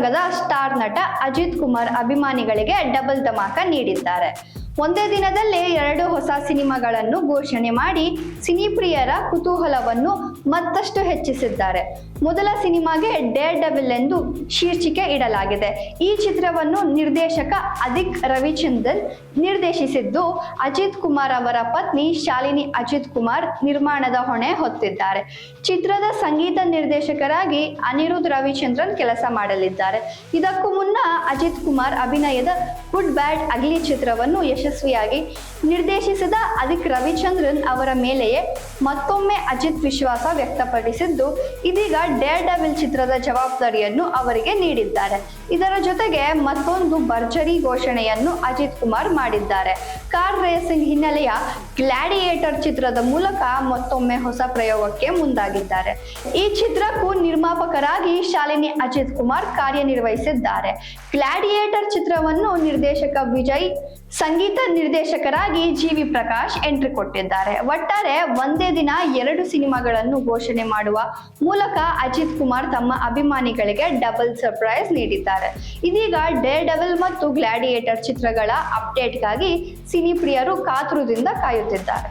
ಚಿತ್ರರಂಗದ ಸ್ಟಾರ್ ನಟ ಅಜಿತ್ ಕುಮಾರ್ ಅಭಿಮಾನಿಗಳಿಗೆ ಡಬಲ್ ಧಮಾಕ ನೀಡಿದ್ದಾರೆ. ಒಂದೇ ದಿನದಲ್ಲೇ 2 ಹೊಸ ಸಿನಿಮಾಗಳನ್ನು ಘೋಷಣೆ ಮಾಡಿ ಸಿನಿಪ್ರಿಯರ ಕುತೂಹಲವನ್ನು ಮತ್ತಷ್ಟು ಹೆಚ್ಚಿಸಿದ್ದಾರೆ. ಮೊದಲ ಸಿನಿಮಾಗೆ ಡೇರ್ ಡೆವಿಲ್ ಎಂದು ಶೀರ್ಷಿಕೆ ಇಡಲಾಗಿದೆ. ಈ ಚಿತ್ರವನ್ನು ನಿರ್ದೇಶಕ ಅದಿಕ್ ರವಿಚಂದ್ರನ್ ನಿರ್ದೇಶಿಸಿದ್ದು, ಅಜಿತ್ ಕುಮಾರ್ ಅವರ ಪತ್ನಿ ಶಾಲಿನಿ ಅಜಿತ್ ಕುಮಾರ್ ನಿರ್ಮಾಣದ ಹೊಣೆ ಹೊತ್ತಿದ್ದಾರೆ. ಚಿತ್ರದ ಸಂಗೀತ ನಿರ್ದೇಶಕರಾಗಿ ಅನಿರುದ್ಧ್ ರವಿಚಂದ್ರನ್ ಕೆಲಸ ಮಾಡಲಿದ್ದಾರೆ. ಇದಕ್ಕೂ ಮುನ್ನ ಅಜಿತ್ ಕುಮಾರ್ ಅಭಿನಯದ ಗುಡ್ ಬ್ಯಾಡ್ ಅಗ್ಲಿ ಚಿತ್ರವನ್ನು ಯಶಸ್ವಿಯಾಗಿ ನಿರ್ದೇಶಿಸಿದ ಅದಿಕ್ ರವಿಚಂದ್ರನ್ ಅವರ ಮೇಲೆಯೇ ಮತ್ತೊಮ್ಮೆ ಅಜಿತ್ ವಿಶ್ವಾಸ ವ್ಯಕ್ತಪಡಿಸಿದ್ದು, ಇದೀಗ ಡೇರ್ ಡೆವಿಲ್ ಚಿತ್ರದ ಜವಾಬ್ದಾರಿಯನ್ನು ಅವರಿಗೆ ನೀಡಿದ್ದಾರೆ. ಇದರ ಜೊತೆಗೆ ಮತ್ತೊಂದು ಭರ್ಜರಿ ಘೋಷಣೆಯನ್ನು ಅಜಿತ್ ಕುಮಾರ್ ಮಾಡಿದ್ದಾರೆ. ಕಾರ್ ರೇಸಿಂಗ್ ಹಿನ್ನೆಲೆಯ ಗ್ಲಾಡಿಯೇಟರ್ ಚಿತ್ರದ ಮೂಲಕ ಮತ್ತೊಮ್ಮೆ ಹೊಸ ಪ್ರಯೋಗಕ್ಕೆ ಮುಂದಾಗಿದ್ದಾರೆ. ಈ ಚಿತ್ರಕ್ಕೂ ನಿರ್ಮಾಪಕರಾಗಿ ಶಾಲಿನಿ ಅಜಿತ್ ಕುಮಾರ್ ಕಾರ್ಯನಿರ್ವಹಿಸಿದ್ದಾರೆ. ಗ್ಲಾಡಿಯೇಟರ್ ಚಿತ್ರವನ್ನು ನಿರ್ದೇಶಕ ವಿಜಯ್, ಸಂಗೀತ ನಿರ್ದೇಶಕರಾಗಿ ಜಿ.ವಿ. ಪ್ರಕಾಶ್ ಎಂಟ್ರಿ ಕೊಟ್ಟಿದ್ದಾರೆ. ಒಟ್ಟಾರೆ ಒಂದೇ ದಿನ 2 ಸಿನಿಮಾಗಳನ್ನು ಘೋಷಣೆ ಮಾಡುವ ಮೂಲಕ ಅಜಿತ್ ಕುಮಾರ್ ತಮ್ಮ ಅಭಿಮಾನಿಗಳಿಗೆ ಡಬಲ್ ಸರ್ಪ್ರೈಸ್ ನೀಡಿದ್ದಾರೆ. ಇದೀಗ ಡೇರ್ ಡೆವಿಲ್ ಮತ್ತು ಗ್ಲಾಡಿಯೇಟರ್ ಚಿತ್ರಗಳ ಅಪ್ಡೇಟ್ಗಾಗಿ ಸಿನಿಪ್ರಿಯರು ಕಾತುರದಿಂದ ಕಾಯುತ್ತಿದ್ದಾರೆ.